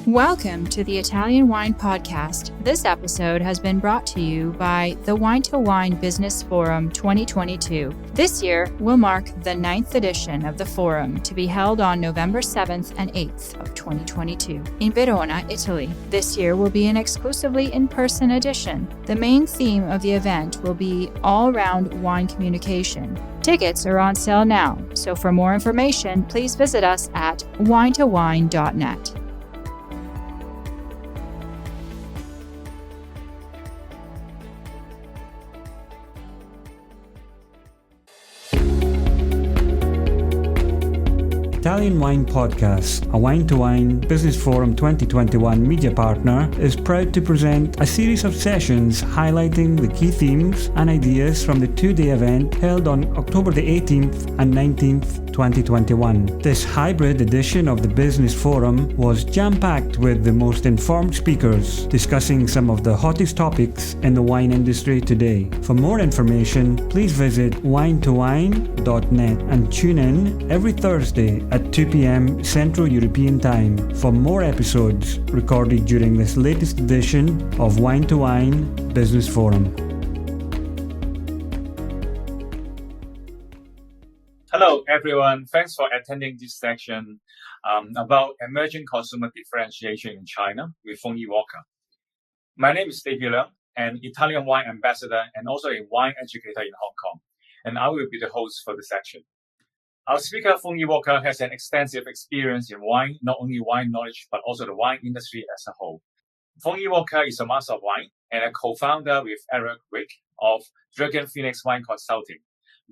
Welcome to the Italian Wine Podcast. This episode has been brought to you by the Wine2Wine Business Forum 2022. This year will mark the 9th edition of the forum to be held on November 7th and 8th of 2022 in Verona, Italy. This year will be an exclusively in-person edition. The main theme of the event will be all-round wine communication. Tickets are on sale now, so for more information, please visit us at wine2wine.net. Italian Wine Podcast, a Wine2Wine Business Forum 2021 media partner, is proud to present a series of sessions highlighting the key themes and ideas from the two-day event held on October the 18th and 19th, 2021. This hybrid edition of the Business Forum was jam-packed with the most informed speakers discussing some of the hottest topics in the wine industry today. For more information, please visit wine2wine.net and tune in every Thursday at 2 p.m. Central European Time for more episodes recorded during this latest edition of Wine2Wine Business Forum. Hello, everyone. Thanks for attending this section about emerging consumer differentiation in China with Fongyee Walker. My name is Davy, an Italian wine ambassador and also a wine educator in Hong Kong, and I will be the host for the section. Our speaker, Fongyee Walker, has an extensive experience in wine, not only wine knowledge, but also the wine industry as a whole. Fongyee Walker is a master of wine and a co-founder with Eric Wick of Dragon Phoenix Wine Consulting,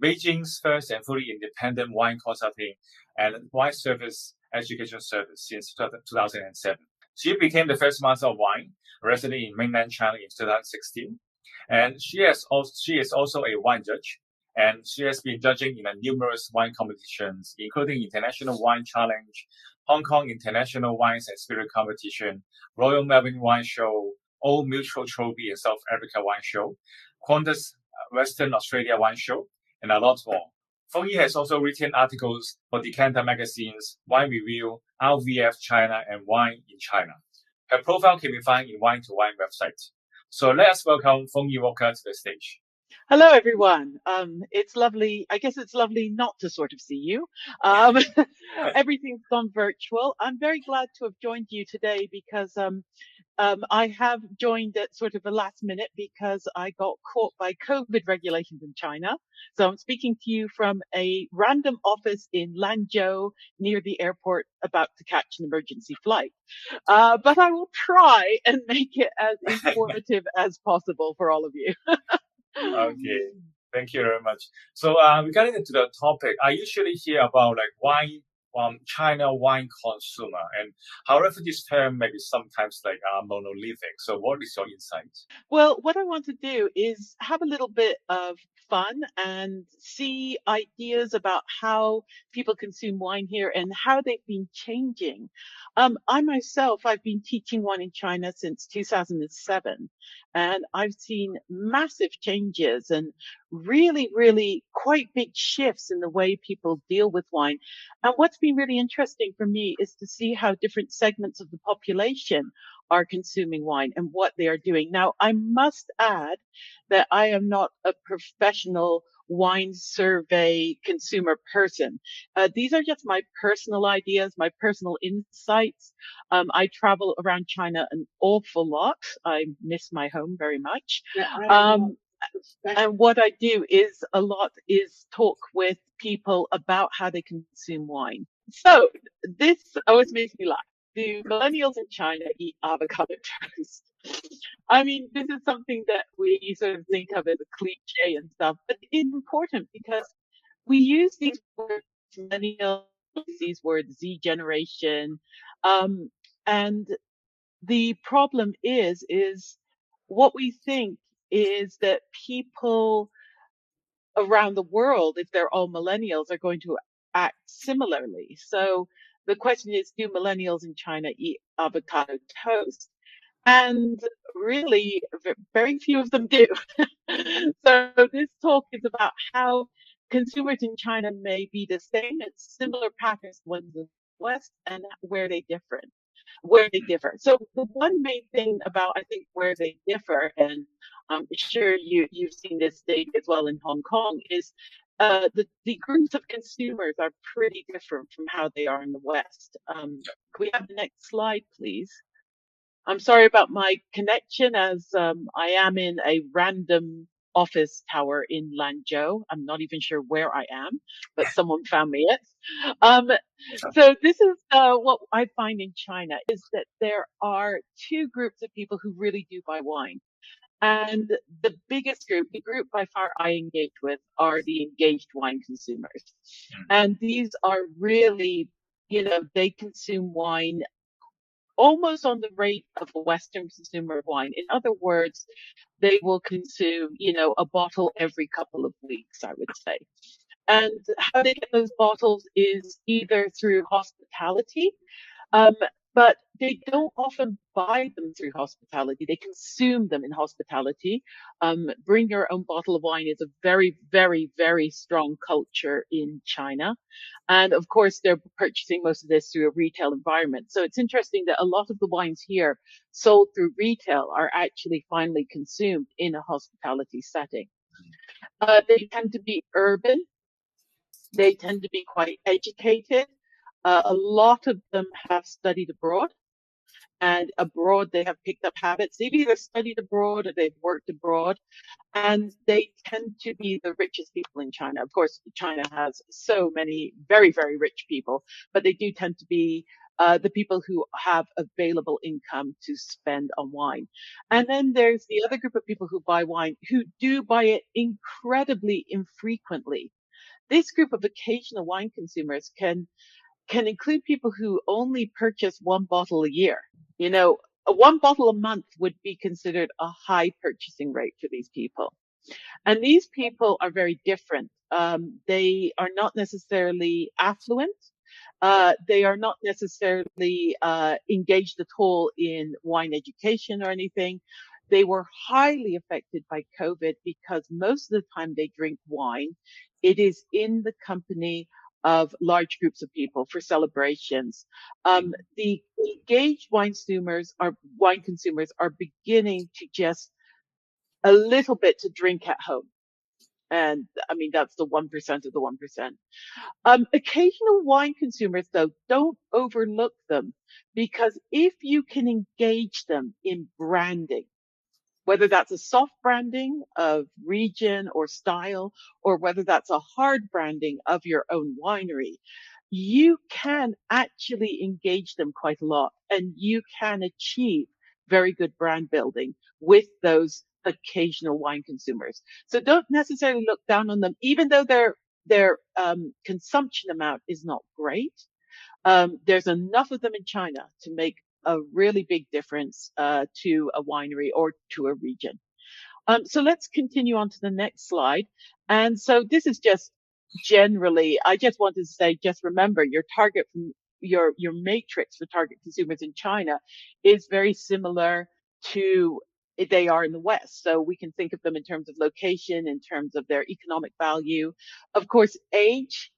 Beijing's first and fully independent wine consulting and wine service education service since 2007. She became the first master of wine resident in mainland China in 2016. And she is also a wine judge. And she has been judging in numerous wine competitions, including International Wine Challenge, Hong Kong International Wines and Spirit Competition, Royal Melbourne Wine Show, Old Mutual Trophy and South Africa Wine Show, Qantas Western Australia Wine Show, and a lot more. Fongyee has also written articles for Decanter magazines, Wine Review, RVF China, and Wine in China. Her profile can be found in Wine2Wine website. So let us welcome Fongyee Walker to the stage. Hello, everyone. It's lovely. I guess it's lovely not to sort of see you. Everything's gone virtual. I'm very glad to have joined you today because I have joined at sort of the last minute because I got caught by COVID regulations in China. So I'm speaking to you from a random office in Lanzhou near the airport about to catch an emergency flight. But I will try and make it as informative as possible for all of you. Okay, thank you very much. So regarding to the topic, I usually hear about like wine, China wine consumer, and however this term may be sometimes like monolithic. So what is your insight? Well, what I want to do is have a little bit of fun and see ideas about how people consume wine here and how they've been changing. I myself, I've been teaching wine in China since 2007, and I've seen massive changes and really, really quite big shifts in the way people deal with wine. And what's been really interesting for me is to see how different segments of the population are consuming wine and what they are doing. Now, I must add that I am not a professional wine survey consumer person. These are just my personal ideas, my personal insights. I travel around China an awful lot. I miss my home very much. And what I do is talk with people about how they consume wine. So this always makes me laugh. Do millennials in China eat avocado toast? I mean, this is something that we sort of think of as a cliche and stuff, but it's important because we use these words, millennials, these words, Z generation, and the problem is what we think is that people around the world, if they're all millennials, are going to act similarly. So the question is, do millennials in China eat avocado toast? And really, very few of them do. So this talk is about how consumers in China may be the same and similar patterns to ones in the West and where they differ. where they differ. So the one main thing about, I think, where they differ, and I'm sure you've seen this data as well in Hong Kong, is the groups of consumers are pretty different from how they are in the West. Can we have the next slide, please? I'm sorry about my connection, as I am in a random office tower in Lanzhou. I'm not even sure where I am, but someone found me it. Um, so this is what I find in China, is that there are two groups of people who really do buy wine. And the biggest group, the group by far I engage with, are the engaged wine consumers. And these are really, they consume wine almost on the rate of a Western consumer of wine. In other words, they will consume, a bottle every couple of weeks, I would say. And how they get those bottles is either through hospitality, um, but they don't often buy them through hospitality. They consume them in hospitality. Bring your own bottle of wine is a very, very, very strong culture in China. And of course, they're purchasing most of this through a retail environment. So it's interesting that a lot of the wines here sold through retail are actually finally consumed in a hospitality setting. They tend to be urban. They tend to be quite educated. A lot of them have studied abroad, and abroad they have picked up habits. They've either studied abroad or they've worked abroad, and they tend to be the richest people in China. Of course, China has so many very, very rich people, but they do tend to be the people who have available income to spend on wine. And then there's the other group of people who buy wine, who do buy it incredibly infrequently. This group of occasional wine consumers can include people who only purchase one bottle a year. One bottle a month would be considered a high purchasing rate for these people. And these people are very different. They are not necessarily affluent. They are not necessarily engaged at all in wine education or anything. They were highly affected by COVID because most of the time they drink wine, it is in the company of large groups of people for celebrations. The engaged wine consumers are beginning to just a little bit to drink at home. And I mean, that's the 1% of the 1%. Occasional wine consumers, though, don't overlook them, because if you can engage them in branding, whether that's a soft branding of region or style, or whether that's a hard branding of your own winery, you can actually engage them quite a lot, and you can achieve very good brand building with those occasional wine consumers. So don't necessarily look down on them, even though their consumption amount is not great. There's enough of them in China to make a really big difference to a winery or to a region. So let's continue on to the next slide. And so this is just generally, I just wanted to say, just remember your target, your matrix for target consumers in China is very similar to they are in the West. So we can think of them in terms of location, in terms of their economic value. Of course, age.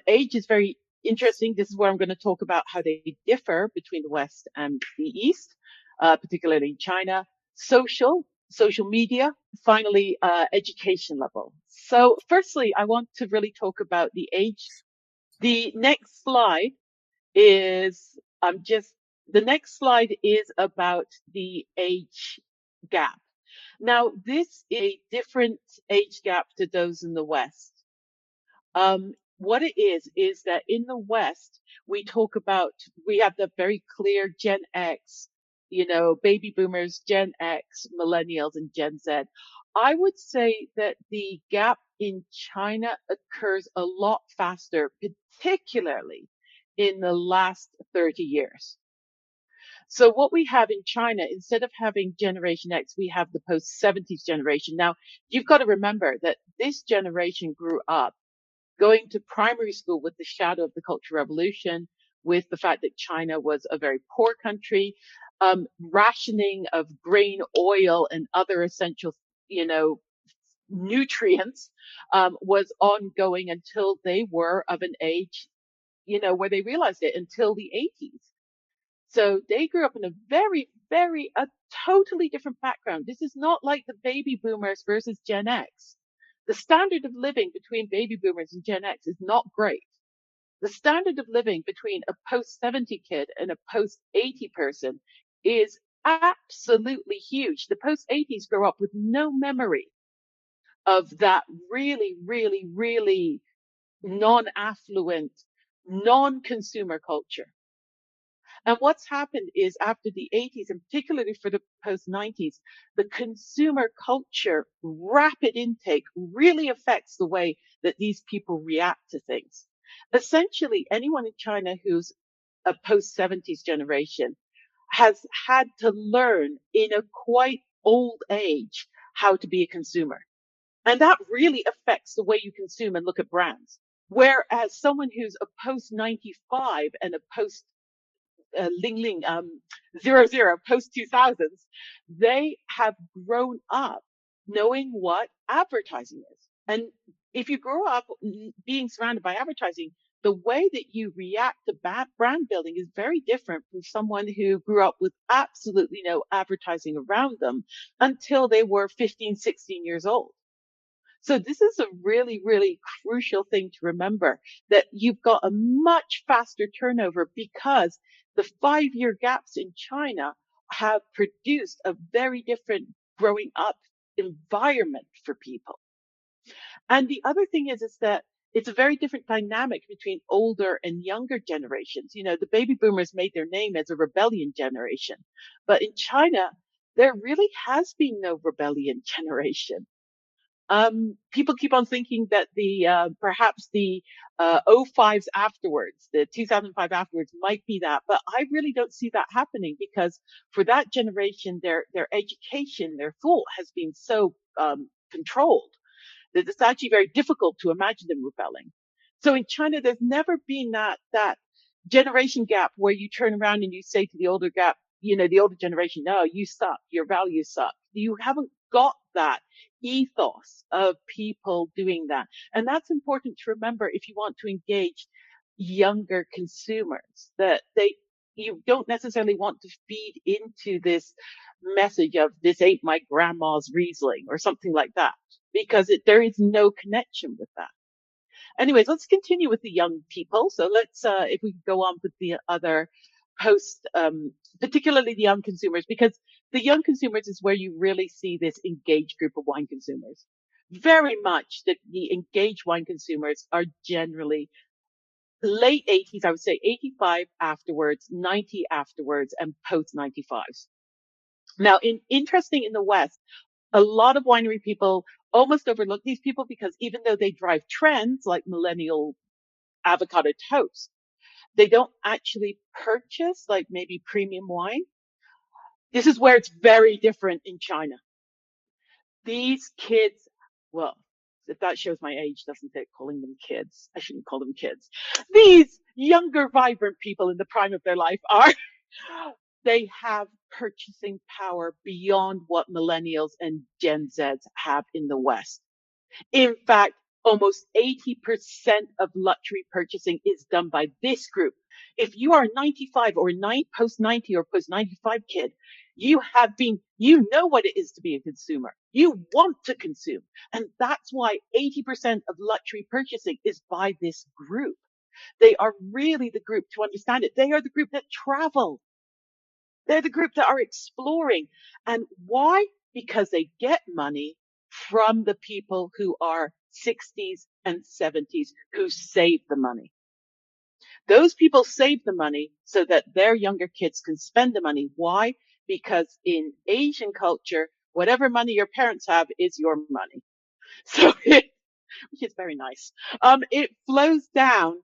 Age is very interesting. This is where I'm going to talk about how they differ between the West and the East, particularly in China. Social media, finally, education level. So firstly, I want to really talk about the age. The next slide is about the age gap. Now, this is a different age gap to those in the West. What it is that in the West, we have the very clear Gen X, baby boomers, Gen X, millennials, and Gen Z. I would say that the gap in China occurs a lot faster, particularly in the last 30 years. So what we have in China, instead of having Generation X, we have the post-70s generation. Now, you've got to remember that this generation grew up going to primary school with the shadow of the Cultural Revolution, with the fact that China was a very poor country, rationing of grain, oil, and other essential, nutrients, was ongoing until they were of an age, where they realized it, until the 80s. So they grew up in a a totally different background. This is not like the baby boomers versus Gen X. The standard of living between baby boomers and Gen X is not great. The standard of living between a post 70 kid and a post 80 person is absolutely huge. The post 80s grow up with no memory of that really non-affluent, non-consumer culture. And what's happened is after the 80s, and particularly for the post 90s, the consumer culture rapid intake really affects the way that these people react to things. Essentially, anyone in China who's a post 70s generation has had to learn in a quite old age how to be a consumer. And that really affects the way you consume and look at brands. Whereas someone who's a post 95 and a post Leung, 00, post 2000s, they have grown up knowing what advertising is. And if you grow up being surrounded by advertising, the way that you react to brand building is very different from someone who grew up with absolutely no advertising around them until they were 15, 16 years old. So this is a really crucial thing to remember, that you've got a much faster turnover because the 5-year gaps in China have produced a very different growing up environment for people. And the other thing is that it's a very different dynamic between older and younger generations. You know, the baby boomers made their name as a rebellion generation, but in China, there really has been no rebellion generation. People keep on thinking that perhaps the 05s afterwards, the 2005 afterwards might be that, but I really don't see that happening, because for that generation, their education, their thought has been so controlled that it's actually very difficult to imagine them rebelling. So in China, there's never been that generation gap where you turn around and you say to the older generation, no, you suck, your values suck. You haven't got that ethos of people doing that. And that's important to remember if you want to engage younger consumers, that you don't necessarily want to feed into this message of this ain't my grandma's Riesling or something like that, because there is no connection with that. Anyways, let's continue with the young people. So let's, if we could go on with the other post, particularly the young consumers, because the young consumers is where you really see this engaged group of wine consumers. Very much the engaged wine consumers are generally late 80s, I would say 85 afterwards, 90 afterwards, and post 95s. Now, interesting in the West, a lot of winery people almost overlook these people because even though they drive trends like millennial avocado toast, they don't actually purchase like maybe premium wine. This is where it's very different in China. These kids, well, if that shows my age, doesn't it, calling them kids? I shouldn't call them kids. These younger, vibrant people in the prime of their life they have purchasing power beyond what millennials and Gen Zs have in the West. In fact, almost 80% of luxury purchasing is done by this group. If you are 95 or post 90 or post 95 kid, you know what it is to be a consumer. You want to consume. And that's why 80% of luxury purchasing is by this group. They are really the group to understand it. They are the group that travel. They're the group that are exploring. And why? Because they get money from the people who are 60s and 70s who save the money. Those people save the money so that their younger kids can spend the money. Why? Because in Asian culture, whatever money your parents have is your money. So which is very nice. It flows down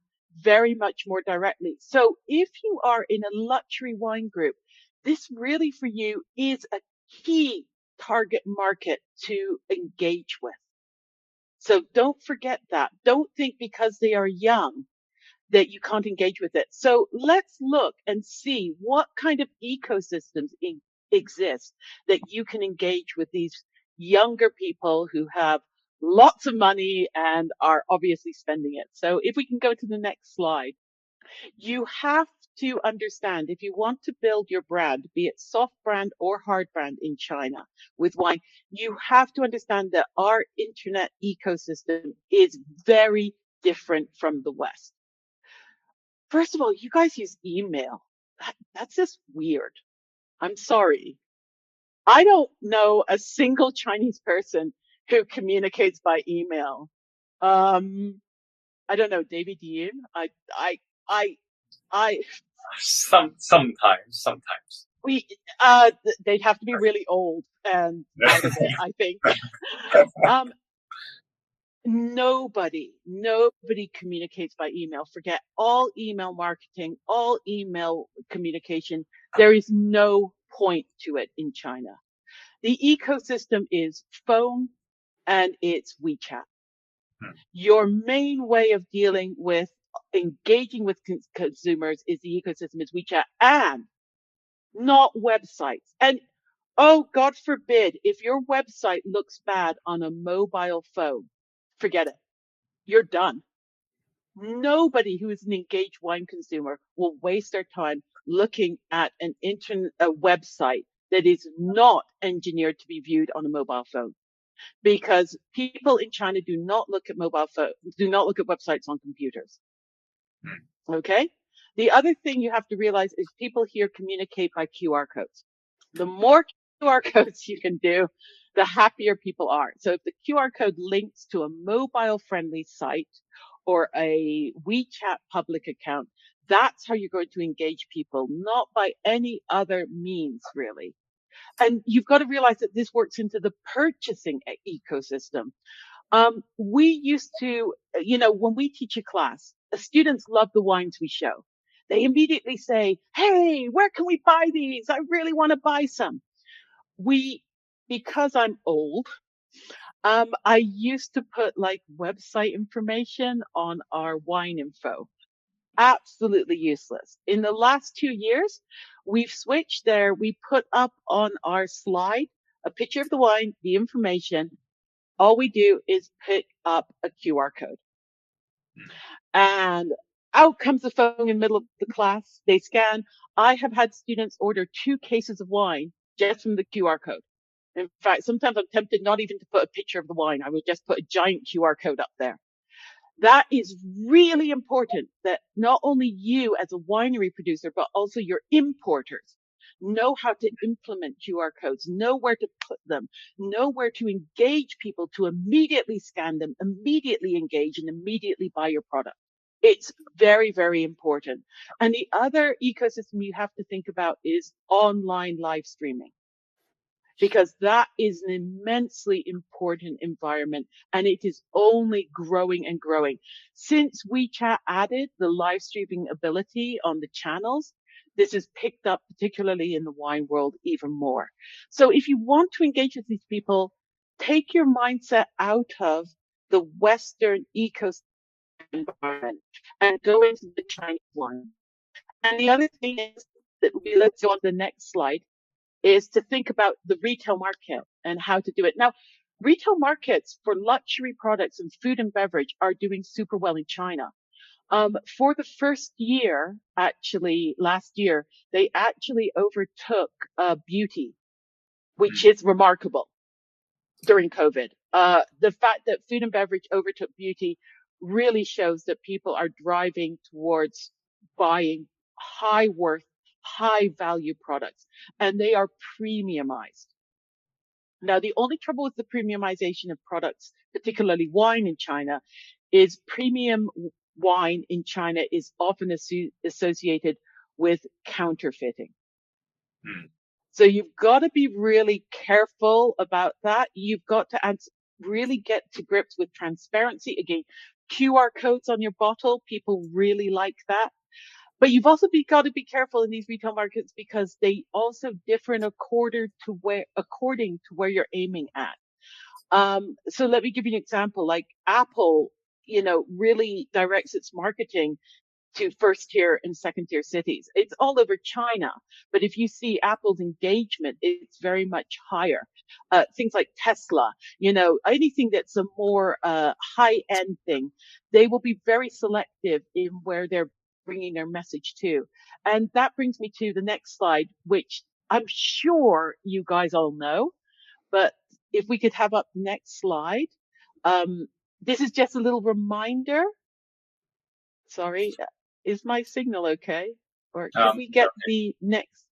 very much more directly. So if you are in a luxury wine group, this really for you is a key target market to engage with. So don't forget that. Don't think because they are young that you can't engage with it. So let's look and see what kind of ecosystems exist that you can engage with these younger people who have lots of money and are obviously spending it. So if we can go to the next slide, you have to understand, if you want to build your brand, be it soft brand or hard brand in China with wine, you have to understand that our internet ecosystem is very different from the West. First of all, you guys use email. That's just weird. I'm sorry. I don't know a single Chinese person who communicates by email. I don't know, Davy, do you? Sometimes. They'd have to be really old and out of it, I think. Nobody communicates by email. Forget all email marketing, all email communication. There is no point to it in China. The ecosystem is phone and it's WeChat. Your main way of dealing with engaging with consumers is the ecosystem is WeChat and not websites. And oh, God forbid, if your website looks bad on a mobile phone, forget it. You're done. Nobody who is an engaged wine consumer will waste their time looking at a website that is not engineered to be viewed on a mobile phone, because people in China do not look at websites on computers. Okay. The other thing you have to realize is people here communicate by QR codes. The more QR codes you can do, the happier people are. So if the QR code links to a mobile friendly site or a WeChat public account, that's how you're going to engage people, not by any other means, really. And you've got to realize that this works into the purchasing ecosystem. We used to, when we teach a class, the students love the wines we show. They immediately say, hey, where can we buy these? I really want to buy some. Because I'm old, I used to put like website information on our wine info. Absolutely useless. In the last 2 years, we've switched there. We put up on our slide a picture of the wine, the information. All we do is pick up a QR code. And out comes the phone in the middle of the class. They scan. I have had students order 2 cases of wine just from the QR code. In fact, sometimes I'm tempted not even to put a picture of the wine. I would just put a giant QR code up there. That is really important, that not only you as a winery producer, but also your importers know how to implement QR codes, know where to put them, know where to engage people to immediately scan them, immediately engage, and immediately buy your product. It's very, very important. And the other ecosystem you have to think about is online live streaming, because that is an immensely important environment and it is only growing and growing. Since WeChat added the live streaming ability on the channels, this is picked up, particularly in the wine world, even more. So if you want to engage with these people, take your mindset out of the Western ecosystem environment and go into the Chinese one. And the other thing is that let's go on to the next slide, is to think about the retail market and how to do it. Now, retail markets for luxury products and food and beverage are doing super well in China. For the first year, actually, last year, they actually overtook beauty, which is remarkable during COVID. The fact that food and beverage overtook beauty really shows that people are driving towards buying high worth, high value products, and they are premiumized. Now, the only trouble with the premiumization of products, particularly wine in China, is premium wine in China is often associated with counterfeiting. So you've got to be really careful about that. You've got to really get to grips with transparency. Again, QR codes on your bottle, people really like that. But you've also got to be careful in these retail markets because they also differ according to where you're aiming at. So let me give you an example. Like Apple, really directs its marketing to first tier and second tier cities. It's all over China, but if you see Apple's engagement, it's very much higher. Things like Tesla, anything that's a more high end thing, they will be very selective in where they're bringing their message to. And that brings me to the next slide, which I'm sure you guys all know, but if we could have up the next slide. This is just a little reminder. Sorry, is my signal okay? Or can we get the next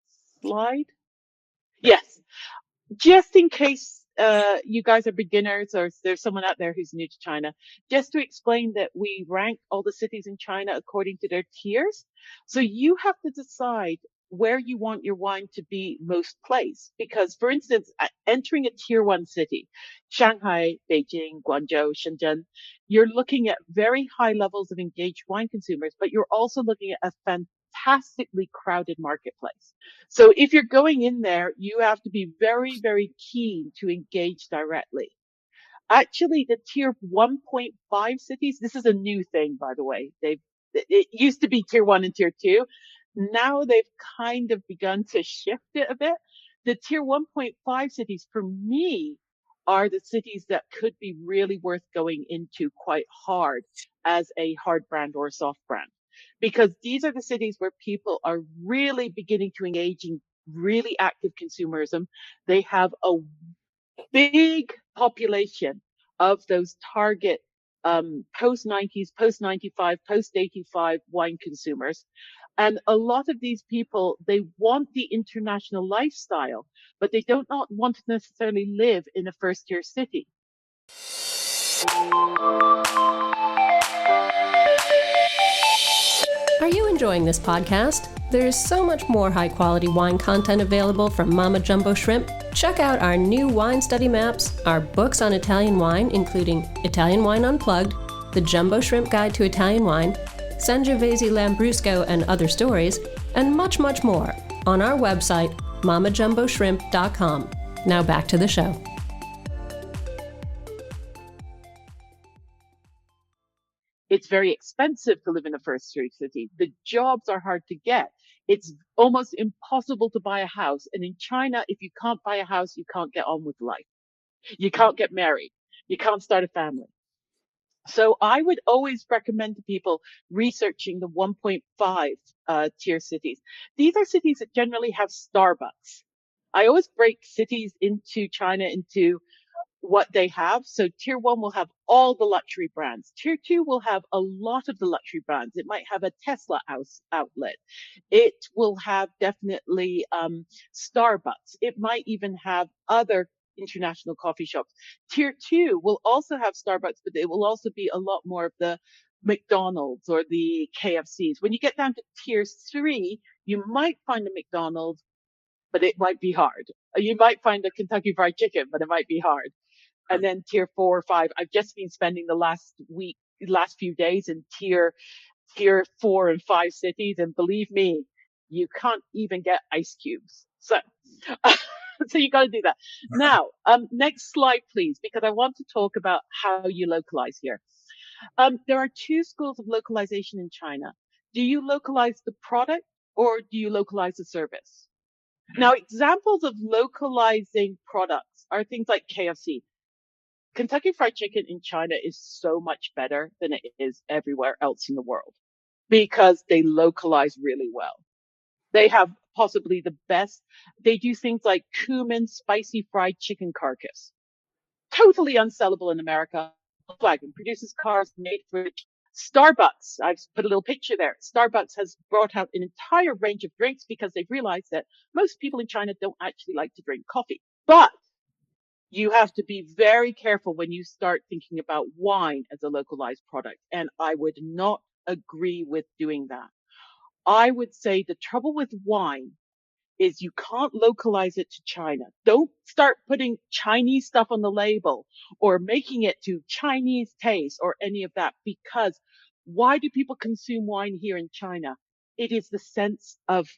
slide? Yes. Just in case you guys are beginners or there's someone out there who's new to China, just to explain that we rank all the cities in China according to their tiers. So you have to decide where you want your wine to be most placed. Because, for instance, entering a tier 1 city, Shanghai, Beijing, Guangzhou, Shenzhen, you're looking at very high levels of engaged wine consumers, but you're also looking at a fantastically crowded marketplace. So if you're going in there, you have to be very, very keen to engage directly. Actually, the tier 1.5 cities, this is a new thing, by the way. It used to be tier 1 and tier 2. Now they've kind of begun to shift it a bit. The tier 1.5 cities, for me, are the cities that could be really worth going into quite hard as a hard brand or a soft brand. Because these are the cities where people are really beginning to engage in really active consumerism. They have a big population of those target post-90s, post-95, post-85 wine consumers. And a lot of these people, they want the international lifestyle, but they don't not want to necessarily live in a first-tier city. Are you enjoying this podcast? There is so much more high-quality wine content available from Mama Jumbo Shrimp. Check out our new wine study maps, our books on Italian wine, including Italian Wine Unplugged, The Jumbo Shrimp Guide to Italian Wine, Sangiovese Lambrusco and Other Stories, and much, much more on our website, mamajumboshrimp.com. Now back to the show. It's very expensive to live in a first-tier city. The jobs are hard to get. It's almost impossible to buy a house. And in China, if you can't buy a house, you can't get on with life. You can't get married. You can't start a family. So I would always recommend to people researching the 1.5 tier cities. These are cities that generally have Starbucks. I always break cities into China into what they have. So tier 1 will have all the luxury brands. Tier 2 will have a lot of the luxury brands. It might have a Tesla outlet. It will have definitely Starbucks. It might even have other international coffee shops. Tier 2 will also have Starbucks, but it will also be a lot more of the McDonald's or the KFCs. When you get down to tier 3, you might find a McDonald's, but it might be hard. You might find a Kentucky Fried Chicken, but it might be hard. And then tier 4 or 5, I've just been spending the last few days in tier 4 and 5 cities. And believe me, you can't even get ice cubes. So, so you got to do that. Now, next slide, please, because I want to talk about how you localize here. There are 2 schools of localization in China. Do you localize the product or do you localize the service? Now, examples of localizing products are things like KFC. Kentucky Fried Chicken in China is so much better than it is everywhere else in the world because they localize really well. They have possibly the best. They do things like cumin spicy fried chicken carcass. Totally unsellable in America. Volkswagen produces cars made for it. Starbucks, I've put a little picture there. Starbucks has brought out an entire range of drinks because they've realized that most people in China don't actually like to drink coffee. But you have to be very careful when you start thinking about wine as a localized product. And I would not agree with doing that. I would say the trouble with wine is you can't localize it to China. Don't start putting Chinese stuff on the label or making it to Chinese taste or any of that, because why do people consume wine here in China? It is the sense of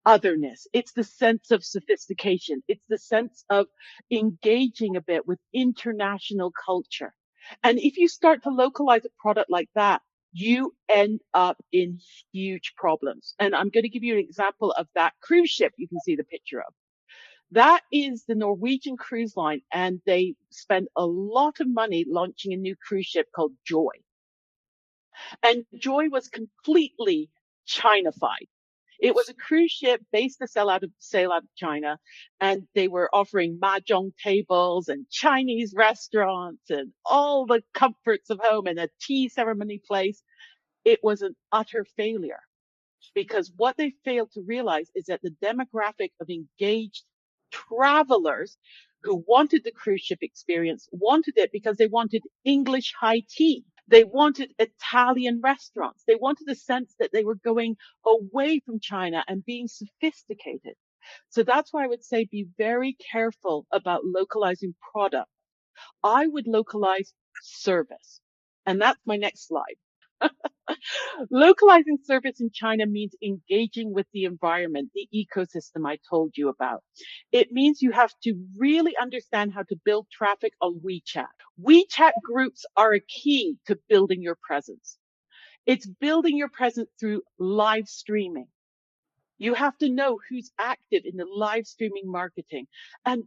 otherness. It's the sense of sophistication. It's the sense of engaging a bit with international culture. And if you start to localize a product like that, you end up in huge problems. And I'm going to give you an example of that cruise ship you can see the picture of. That is the Norwegian cruise line, and they spent a lot of money launching a new cruise ship called Joy. And Joy was completely China-fied. It was a cruise ship based to sail out of China, and they were offering mahjong tables and Chinese restaurants and all the comforts of home and a tea ceremony place. It was an utter failure because what they failed to realize is that the demographic of engaged travelers who wanted the cruise ship experience wanted it because they wanted English high tea. They wanted Italian restaurants. They wanted a sense that they were going away from China and being sophisticated. So that's why I would say be very careful about localizing product. I would localize service. And that's my next slide. Localizing service in China means engaging with the environment, the ecosystem I told you about. It means you have to really understand how to build traffic on WeChat. WeChat groups are a key to building your presence. It's building your presence through live streaming. You have to know who's active in the live streaming marketing. And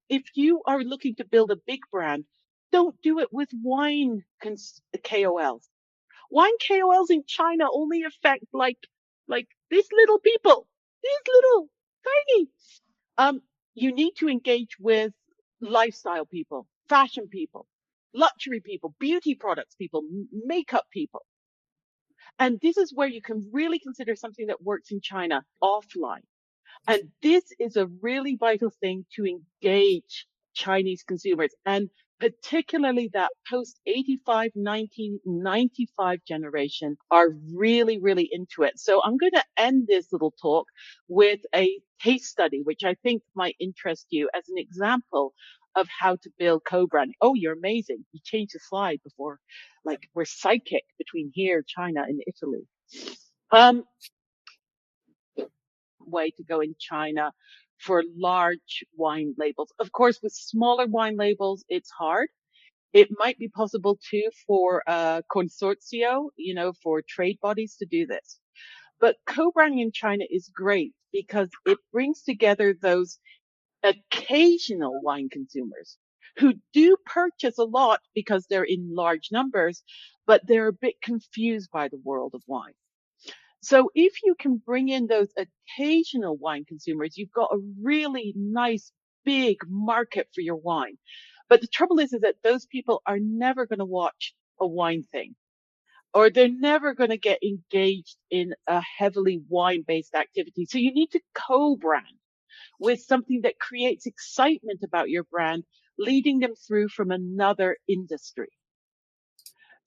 if you are looking to build a big brand, don't do it with wine KOLs. Wine KOLs in China only affect like these little people, these little tiny. You need to engage with lifestyle people, fashion people, luxury people, beauty products people, makeup people. And this is where you can really consider something that works in China offline. And this is a really vital thing to engage Chinese consumers, and particularly that post 85, 1995 generation are really, really into it. So I'm going to end this little talk with a case study, which I think might interest you as an example of how to build co-branding. Oh, you're amazing. You changed the slide before, like we're psychic between here, China and Italy. Way to go in China for large wine labels. Of course, with smaller wine labels, it's hard. It might be possible too for a consortio, for trade bodies to do this. But co-branding in China is great because it brings together those occasional wine consumers who do purchase a lot because they're in large numbers, but they're a bit confused by the world of wine. So if you can bring in those occasional wine consumers, you've got a really nice big market for your wine. But the trouble is that those people are never going to watch a wine thing, or they're never going to get engaged in a heavily wine-based activity. So you need to co-brand with something that creates excitement about your brand, leading them through from another industry.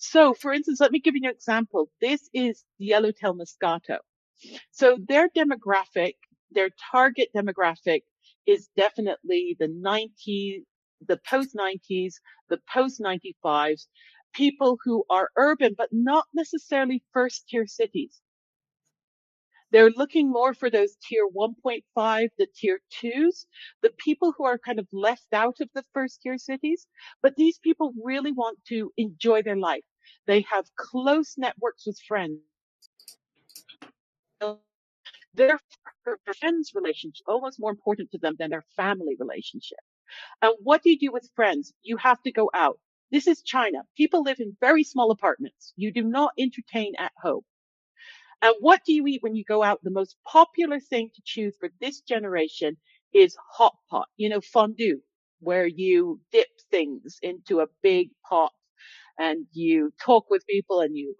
So, for instance, let me give you an example. This is Yellowtail Moscato. So their demographic, their target demographic is definitely the 90s, the post-90s, the post-95s, people who are urban, but not necessarily first-tier cities. They're looking more for those tier 1.5, the tier 2s, the people who are kind of left out of the first-tier cities. But these people really want to enjoy their life. They have close networks with friends. Their friends' relationship is almost more important to them than their family relationship. And what do you do with friends? You have to go out. This is China. People live in very small apartments. You do not entertain at home. And what do you eat when you go out? The most popular thing to choose for this generation is hot pot, fondue, where you dip things into a big pot and you talk with people and you,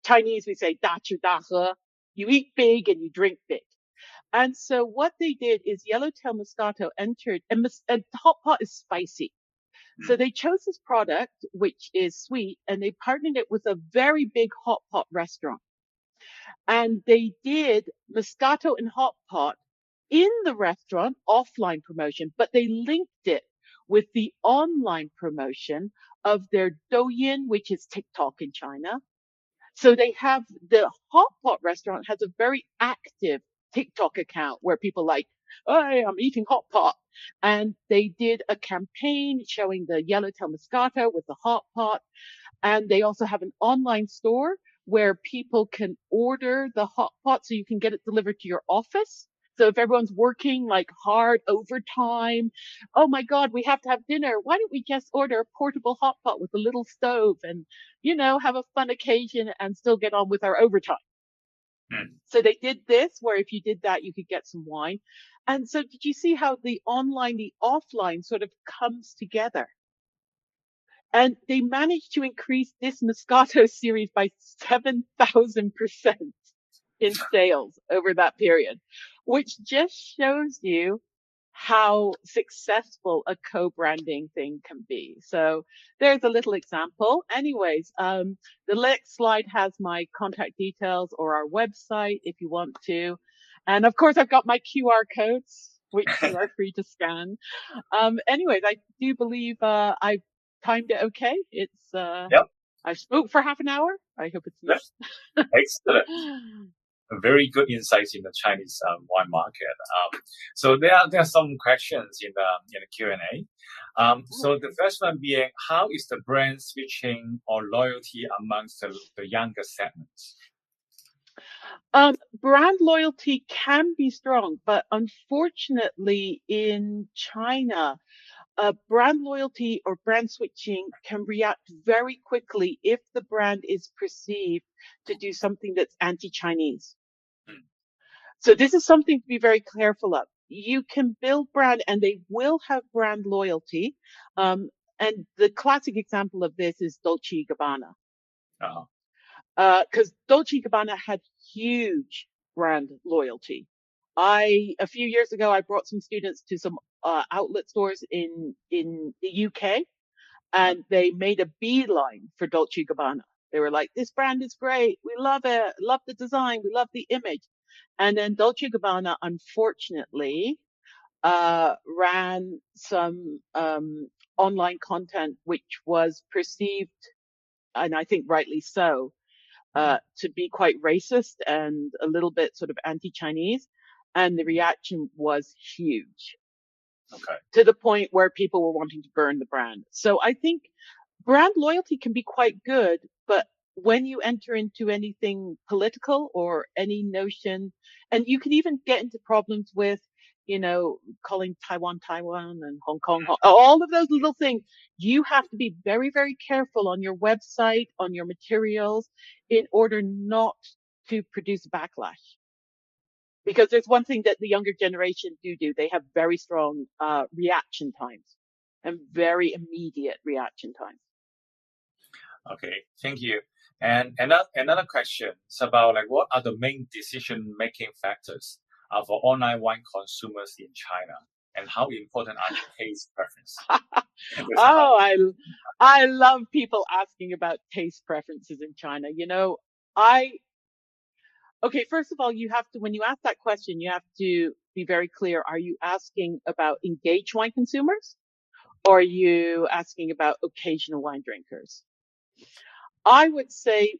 Chinese, we say, da chu da he. You eat big and you drink big. And so what they did is Yellowtail Moscato entered, and hot pot is spicy. So they chose this product, which is sweet, and they partnered it with a very big hot pot restaurant. And they did Moscato and hot pot in the restaurant, offline promotion, but they linked it with the online promotion of their Douyin, which is TikTok in China. So they have the hot pot restaurant has a very active TikTok account where people like, hey, I'm eating hot pot. And they did a campaign showing the Yellowtail Moscato with the hot pot. And they also have an online store where people can order the hot pot so you can get it delivered to your office. So if everyone's working like hard overtime, oh my God, we have to have dinner. Why don't we just order a portable hot pot with a little stove and, have a fun occasion and still get on with our overtime? So they did this where if you did that, you could get some wine. And so did you see how the online, the offline sort of comes together? And they managed to increase this Moscato series by 7,000% in sales over that period, which just shows you how successful a co-branding thing can be. So there's a little example. Anyways, the next slide has my contact details or our website if you want to. And of course, I've got my QR codes, which you are free to scan. Anyways, I do believe I've timed it okay. It's Yep. I spoke for half an hour. I hope it's not. Excellent. Very good insights in the Chinese wine market. So there are some questions in the Q&A. So the first one being, how is the brand switching or loyalty amongst the younger segments? Brand loyalty can be strong, but unfortunately in China, brand loyalty or brand switching can react very quickly if the brand is perceived to do something that's anti-Chinese. So this is something to be very careful of. You can build brand and they will have brand loyalty. And the classic example of this is Dolce & Gabbana. Because Dolce & Gabbana had huge brand loyalty. A few years ago, I brought some students to some outlet stores in the UK, and they made a beeline for Dolce & Gabbana. They were like, this brand is great. We love it. Love the design. We love the image. And then Dolce & Gabbana, unfortunately, ran some online content which was perceived, and I think rightly so, to be quite racist and a little bit sort of anti-Chinese. And the reaction was huge. Okay. To the point where people were wanting to burn the brand. So I think brand loyalty can be quite good, but when you enter into anything political or any notion, and you can even get into problems with, calling Taiwan, Taiwan and Hong Kong, all of those little things, you have to be very, very careful on your website, on your materials, in order not to produce backlash. Because there's one thing that the younger generation do. They have very strong reaction times and very immediate reaction times. Okay, thank you. And another question is about what are the main decision-making factors for online wine consumers in China, and how important are taste preferences? I love people asking about taste preferences in China. Okay, first of all, when you ask that question, you have to be very clear. Are you asking about engaged wine consumers, or are you asking about occasional wine drinkers? I would say,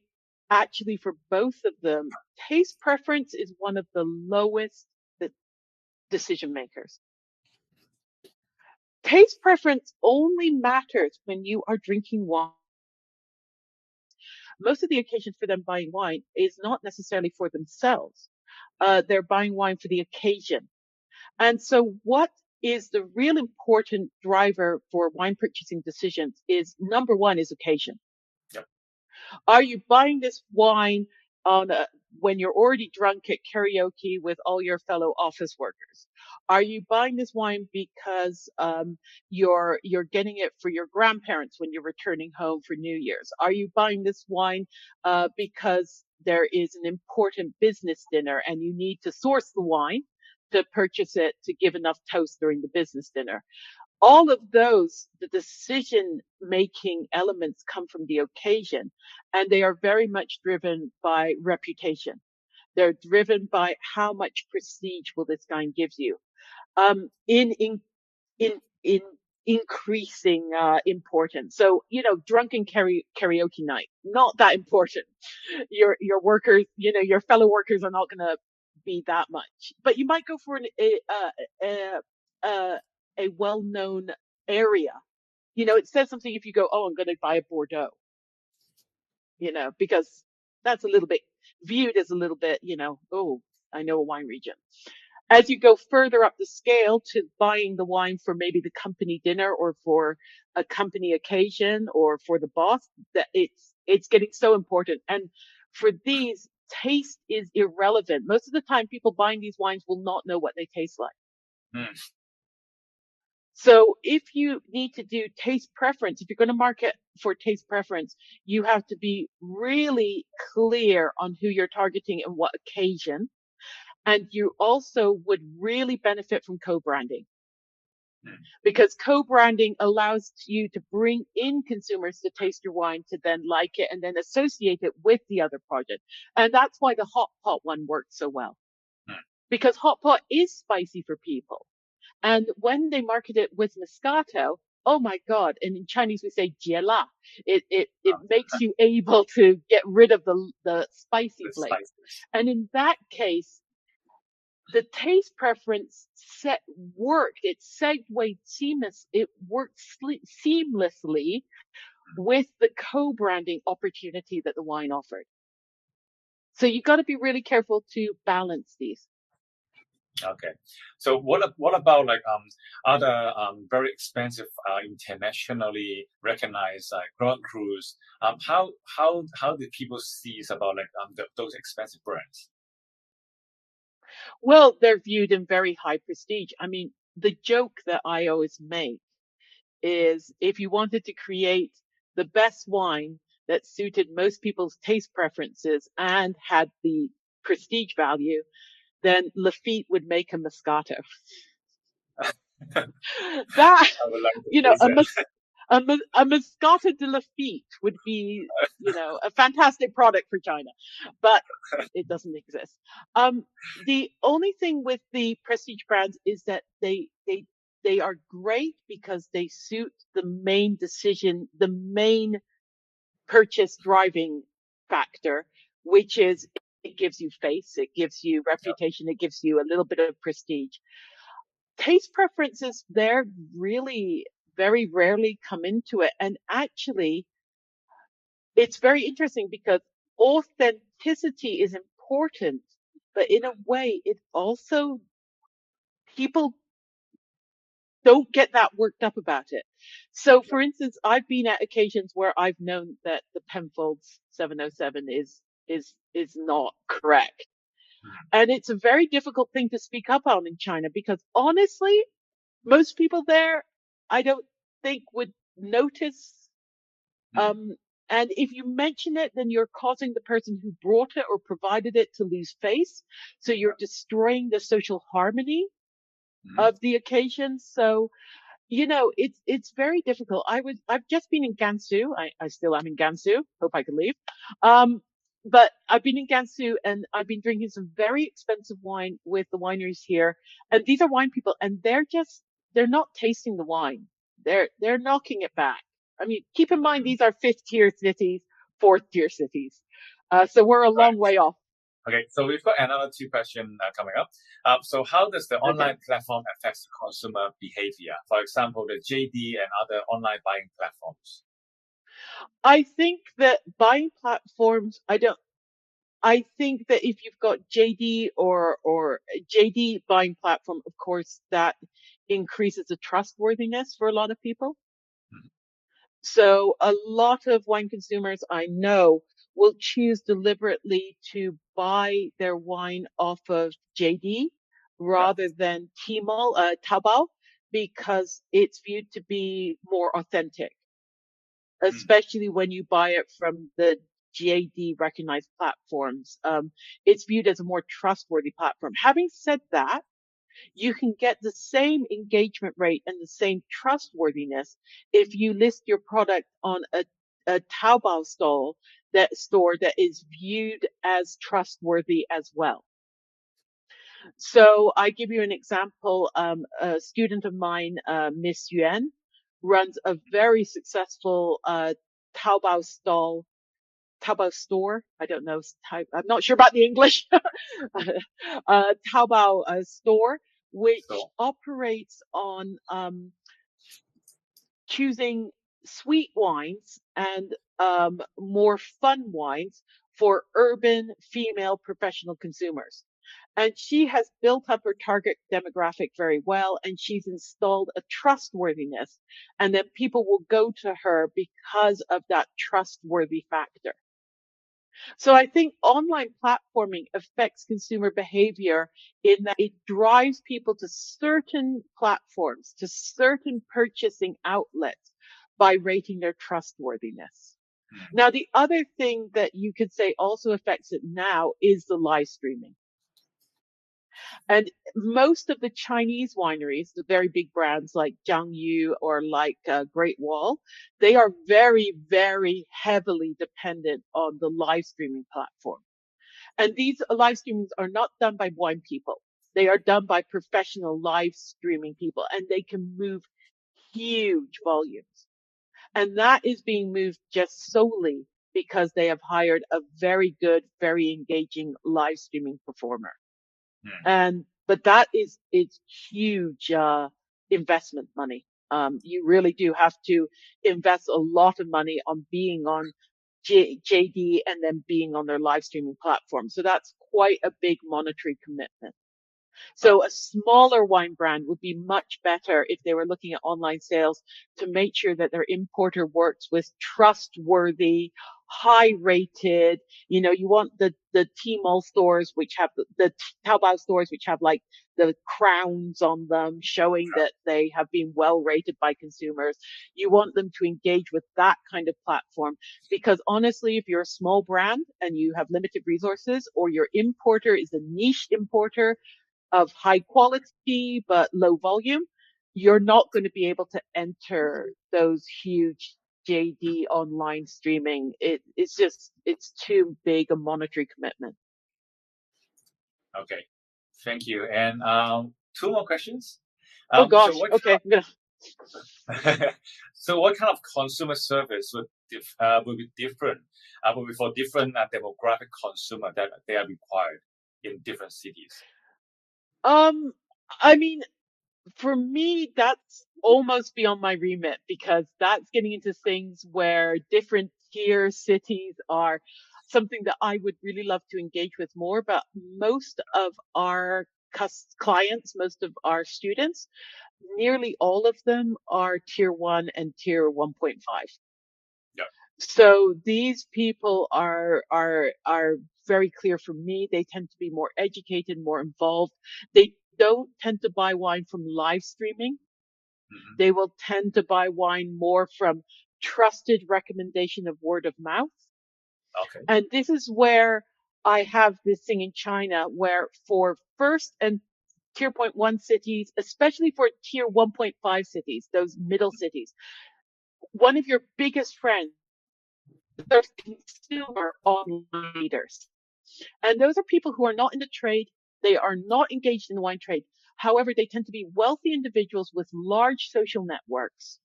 actually, for both of them, taste preference is one of the lowest decision makers. Taste preference only matters when you are drinking wine. Most of the occasion for them buying wine is not necessarily for themselves. They're buying wine for the occasion. And so what is the real important driver for wine purchasing decisions is, number one, is occasion. Yep. Are you buying this wine when you're already drunk at karaoke with all your fellow office workers? Are you buying this wine because you're getting it for your grandparents when you're returning home for New Year's? Are you buying this wine because there is an important business dinner and you need to source the wine to purchase it to give enough toast during the business dinner? All of those, the decision-making elements come from the occasion, and they are very much driven by reputation. They're driven by how much prestige will this wine give you. In increasing importance. So, drunken karaoke night, not that important. Your workers, your fellow workers are not going to be that much, but you might go for a well-known area. It says something if you go, oh, I'm going to buy a Bordeaux, because that's a little bit viewed as a little bit, oh, I know a wine region. As you go further up the scale to buying the wine for maybe the company dinner or for a company occasion or for the boss, that it's getting so important. And for these, taste is irrelevant. Most of the time, people buying these wines will not know what they taste like. Mm. So if you need to do taste preference, if you're going to market for taste preference, you have to be really clear on who you're targeting and what occasion. And you also would really benefit from co-branding, because co-branding allows you to bring in consumers to taste your wine, to then like it, and then associate it with the other project. And that's why the hot pot one works so well, because hot pot is spicy for people. And when they market it with Moscato, oh my God. And in Chinese, we say jiela. It makes you able to get rid of the spicy flavor. And in that case, the taste preference worked. It segued it worked seamlessly with the co-branding opportunity that the wine offered. So you got to be really careful to balance these. Okay, so what about like other very expensive internationally recognized Grand Crus? How do people see about like those expensive brands? Well, they're viewed in very high prestige. I mean, the joke that I always make is if you wanted to create the best wine that suited most people's taste preferences and had the prestige value, then Lafite would make a Moscato. That, I would like to you know, taste that. a Moscato de Lafite would be, a fantastic product for China, but it doesn't exist. The only thing with the prestige brands is that they are great because they suit the main purchase driving factor, which is it gives you face, it gives you reputation, it gives you a little bit of prestige. Taste preferences there really very rarely come into it. And actually, it's very interesting because authenticity is important, but in a way, it also, people don't get that worked up about it. So for instance, I've been at occasions where I've known that the Penfolds 707 is not correct. And it's a very difficult thing to speak up on in China because honestly, most people there, I don't think would notice. And if you mention it, then you're causing the person who brought it or provided it to lose face. So you're destroying the social harmony of the occasion. So, it's very difficult. I've just been in Gansu. I still am in Gansu. Hope I can leave. But I've been in Gansu and I've been drinking some very expensive wine with the wineries here. And these are wine people and they're not tasting the wine. They're knocking it back. I mean, keep in mind, these are 5th tier cities, 4th tier cities. So we're a long way off. Okay, so we've got another 2 questions coming up. So how does the online platform affect the consumer behavior? For example, the JD and other online buying platforms. I think that buying platforms, I think that if you've got JD or JD buying platform, of course, that increases the trustworthiness for a lot of people. So a lot of wine consumers I know will choose deliberately to buy their wine off of JD rather than Tmall, Taobao, because it's viewed to be more authentic, especially when you buy it from the JD recognized platforms. It's viewed as a more trustworthy platform. Having said that, you can get the same engagement rate and the same trustworthiness if you list your product on a Taobao store that is viewed as trustworthy as well. So I give you an example. A student of mine, Miss Yuan, runs a very successful Taobao store. I don't know. I'm not sure about the English. Taobao store, which operates on choosing sweet wines and more fun wines for urban female professional consumers. And she has built up her target demographic very well, and she's installed a trustworthiness. And then people will go to her because of that trustworthy factor. So I think online platforming affects consumer behavior in that it drives people to certain platforms, to certain purchasing outlets by rating their trustworthiness. Now, the other thing that you could say also affects it now is the live streaming. And most of the Chinese wineries, the very big brands like Jiangyu or like Great Wall, they are very, very heavily dependent on the live streaming platform. And these live streamings are not done by wine people. They are done by professional live streaming people, and they can move huge volumes. And that is being moved just solely because they have hired a very good, very engaging live streaming performer. But that is, it's huge, investment money. You really do have to invest a lot of money on being on JD and then being on their live streaming platform. So that's quite a big monetary commitment. So a smaller wine brand would be much better if they were looking at online sales to make sure that their importer works with trustworthy, high rated, you want the Tmall stores, which have the Taobao stores, which have like the crowns on them showing that they have been well rated by consumers. You want them to engage with that kind of platform because honestly, if you're a small brand and you have limited resources or your importer is a niche importer of high quality but low volume, you're not going to be able to enter those huge JD online streaming. It's too big a monetary commitment. Okay, thank you. And two more questions. Oh gosh. So okay. So what kind of consumer service would be different? Will be for different demographic consumer that they are required in different cities? I mean, for me, that's almost beyond my remit because that's getting into things where different tier cities are something that I would really love to engage with more. But most of our clients, most of our students, nearly all of them are tier 1 and tier 1.5. Yeah. So these people are very clear for me. They tend to be more educated, more involved. They don't tend to buy wine from live streaming. Mm-hmm. They will tend to buy wine more from trusted recommendation of word of mouth. Okay. And this is where I have this thing in China where for first and tier 0.1 cities, especially for tier 1.5 cities, those middle cities, one of your biggest friends are consumer online leaders. And those are people who are not in the trade. They are not engaged in the wine trade. However, they tend to be wealthy individuals with large social networks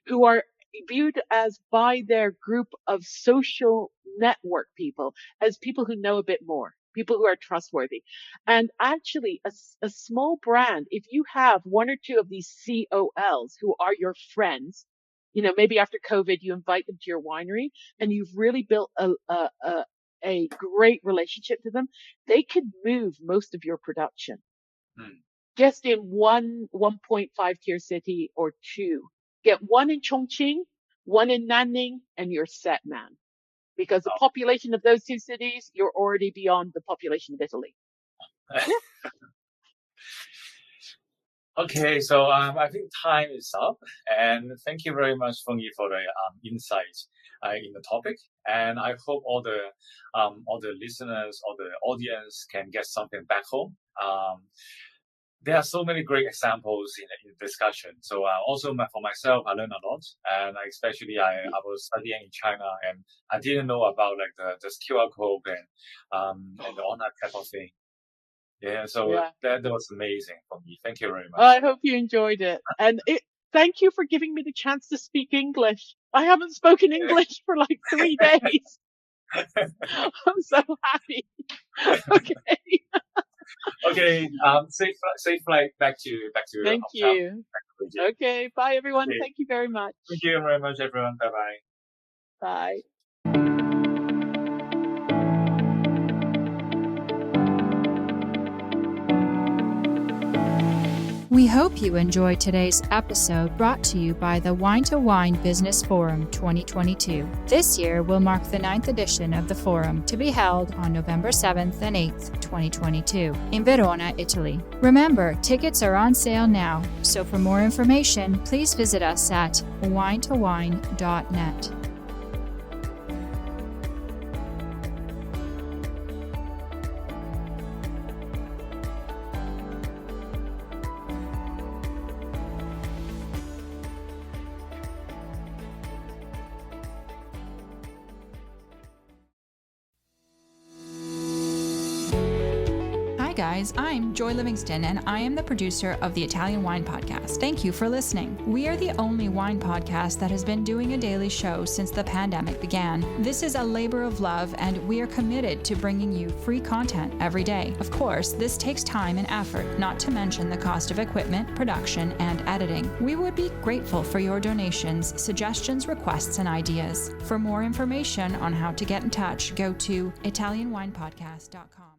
who are viewed as by their group of social network people as people who know a bit more, people who are trustworthy. And actually a small brand, if you have one or two of these COLs who are your friends, maybe after COVID, you invite them to your winery and you've really built a great relationship to them, they could move most of your production just in 1.5 tier city or two. Get one in Chongqing, one in Nanning, and you're set, man. Because the population of those two cities, you're already beyond the population of Italy. Yeah. Okay, so I think time is up, and thank you very much, Fongyee, for the insights in the topic. And I hope all the listeners, all the audience can get something back home. There are so many great examples in the discussion. So also for myself, I learned a lot, and especially I was studying in China, and I didn't know about like the QR code and the online type of thing. Yeah, so Yeah. That was amazing for me. Thank you very much. I hope you enjoyed it. And thank you for giving me the chance to speak English. I haven't spoken English for like 3 days. I'm so happy. Okay. Okay. Safe flight back to. Thank you. Okay. Bye, everyone. Okay. Thank you very much. Thank you very much, everyone. Bye-bye. Bye. hope you enjoyed today's episode brought to you by the Wine2Wine Business Forum 2022. This year will mark the 9th edition of the forum, to be held on November 7th and 8th, 2022 in Verona, Italy. Remember, tickets are on sale now, so for more information, please visit us at wine2wine.net. Guys, I'm Joy Livingston, and I am the producer of the Italian Wine Podcast. Thank you for listening. We are the only wine podcast that has been doing a daily show since the pandemic began. This is a labor of love, and we are committed to bringing you free content every day. Of course, this takes time and effort, not to mention the cost of equipment, production, and editing. We would be grateful for your donations, suggestions, requests, and ideas. For more information on how to get in touch, go to italianwinepodcast.com.